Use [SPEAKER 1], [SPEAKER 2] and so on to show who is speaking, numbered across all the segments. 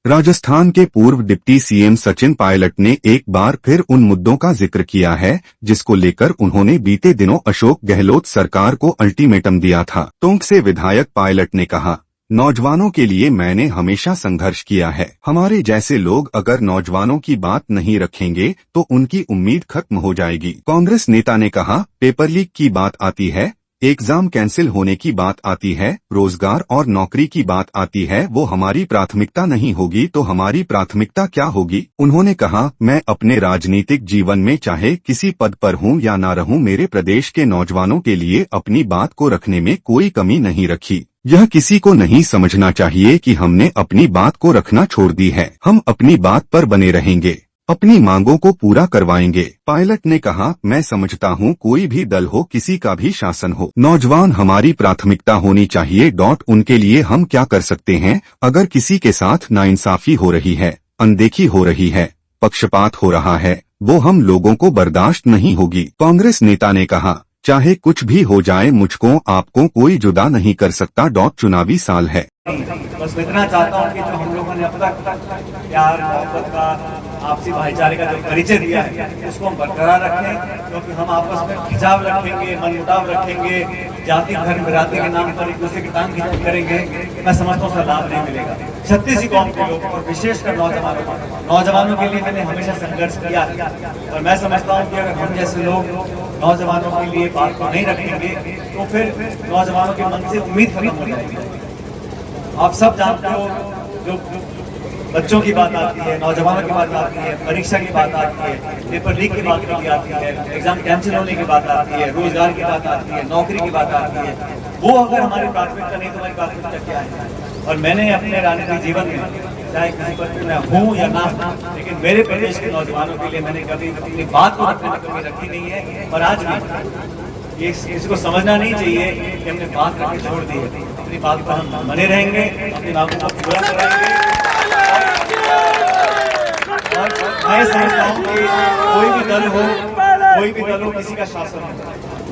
[SPEAKER 1] राजस्थान के पूर्व deputy CM Sachin Pilot ने एक बार फिर उन मुद्दों का जिक्र किया है जिसको लेकर उन्होंने बीते दिनों अशोक गहलोत सरकार को अल्टीमेटम दिया था। टोंक से विधायक पायलट ने कहा, नौजवानों के लिए मैंने हमेशा संघर्ष किया है। हमारे जैसे लोग अगर नौजवानों की बात नहीं रखेंगे तो उनकी उम्मीद खत्म हो जाएगी। कांग्रेस नेता ने कहा, पेपर लीक की बात आती है, एग्जाम कैंसिल होने की बात आती है, रोजगार और नौकरी की बात आती है, वो हमारी प्राथमिकता नहीं होगी तो हमारी प्राथमिकता क्या होगी। उन्होंने कहा, मैं अपने राजनीतिक जीवन में चाहे किसी पद पर हूं या ना रहूं, मेरे प्रदेश के नौजवानों के लिए अपनी बात को रखने में कोई कमी नहीं रखी। यह किसी को नहीं समझना चाहिए कि हमने अपनी बात को रखना छोड़ दी है। हम अपनी बात पर बने रहेंगे, अपनी मांगों को पूरा करवाएंगे। पायलट ने कहा, मैं समझता हूं कोई भी दल हो, किसी का भी शासन हो, नौजवान हमारी प्राथमिकता होनी चाहिए। उनके लिए हम क्या कर सकते हैं? अगर किसी के साथ नाइंसाफी हो रही है, अनदेखी हो रही है, पक्षपात हो रहा है, वो हम लोगों को बर्दाश्त नहीं होगी। कांग्रेस नेता ने कहा, चाहे कुछ भी हो जाए, मुझको आपको कोई जुदा नहीं कर सकता। चुनावी साल है।
[SPEAKER 2] बस इतना चाहता हूँ कि जो हम लोगों ने अब तक प्यार मोहब्बत का, आपसी भाईचारे का जो परिचय दिया है उसको हम बरकरार रखें, क्योंकि हम आपस में खिंचाव रखेंगे, मनमुटाव रखेंगे, जाति धर्म बिरादरी के नाम पर एक दूसरे की टांग खींच करेंगे, मैं समझता हूँ लाभ नहीं मिलेगा। 36 कौम के लोग और विशेषकर नौजवानों के लिए मैंने हमेशा संघर्ष किया और मैं समझता हूँ कि अगर हम जैसे लोग नौजवानों के लिए बात को नहीं रखेंगे तो फिर नौजवानों के मन से उम्मीद खत्म हो जाएगी। आप सब जानते हो, जो बच्चों की बात आती है, नौजवानों की बात आती है, परीक्षा की बात आती है, पेपर लीक की बात आती है, एग्जाम कैंसिल होने की बात आती है, रोजगार की बात आती है, नौकरी की बात आती है, वो अगर हमारी प्राथमिकता नहीं तो हमारी प्राथमिकता क्या है। और मैंने अपने राजनीतिक जीवन में चाहे किसी पद में हूँ या ना, लेकिन मेरे प्रदेश के नौजवानों के लिए मैंने कभी अपनी बात को रखने में कमी रखी नहीं है। और आज भी ये इसको समझना नहीं चाहिए कि हमने बात रखनी छोड़ दी है। अपनी बात पर हम बने रहेंगे, अपनी मांगों को पूरा कराएंगे। और मैं समझता हूँ कि कोई भी दल हो, किसी का शासन हो,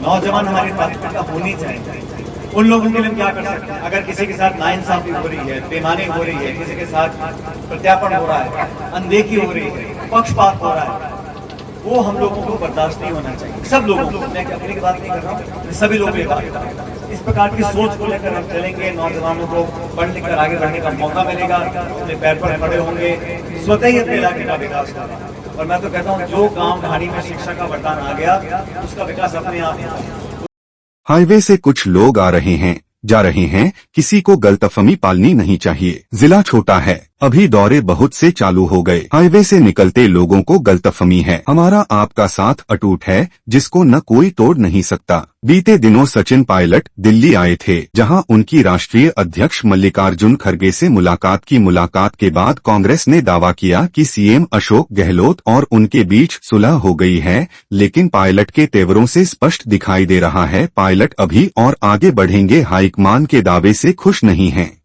[SPEAKER 2] नौजवान हमारी प्राथमिकता होनी चाहिए। उन लोगों के लिए हम क्या कर सकते हैं? अगर किसी के साथ नाइंसाफी हो रही है, बेईमानी हो रही है, किसी के साथ प्रत्यार्पण हो रहा है, अनदेखी हो रही है, पक्षपात हो रहा है, वो हम लोगों को बर्दाश्त नहीं होना चाहिए। सब लोगों को, मैं अपनी की बात नहीं कर रहा हूँ, सभी लोगों की बात कर रहा हूँ। इस प्रकार की सोच को लेकर हम चलेंगे, नौजवानों को पढ़ लिख कर आगे बढ़ने का मौका मिलेगा, अपने पैर पर खड़े होंगे, स्वतः ही अपने इलाके का विकास होगा। और मैं तो कहता हूँ, जो गाँव ढाणी में शिक्षा का वरदान आ गया, उसका विकास अपने आप ही।
[SPEAKER 1] हाईवे से कुछ लोग आ रहे हैं, जा रहे हैं, किसी को गलतफहमी पालनी नहीं चाहिए। जिला छोटा है, अभी दौरे बहुत से चालू हो गए। हाईवे से निकलते लोगों को गलतफहमी है। हमारा आपका साथ अटूट है, जिसको न कोई तोड़ नहीं सकता। बीते दिनों सचिन पायलट दिल्ली आए थे, जहां उनकी राष्ट्रीय अध्यक्ष मल्लिकार्जुन खड़गे से मुलाकात के बाद कांग्रेस ने दावा किया कि सीएम अशोक गहलोत और उनके बीच सुलह हो गई है, लेकिन पायलट के तेवरों से स्पष्ट दिखाई दे रहा है पायलट अभी और आगे बढ़ेंगे। हाईकमान के दावे से खुश नहीं हैं।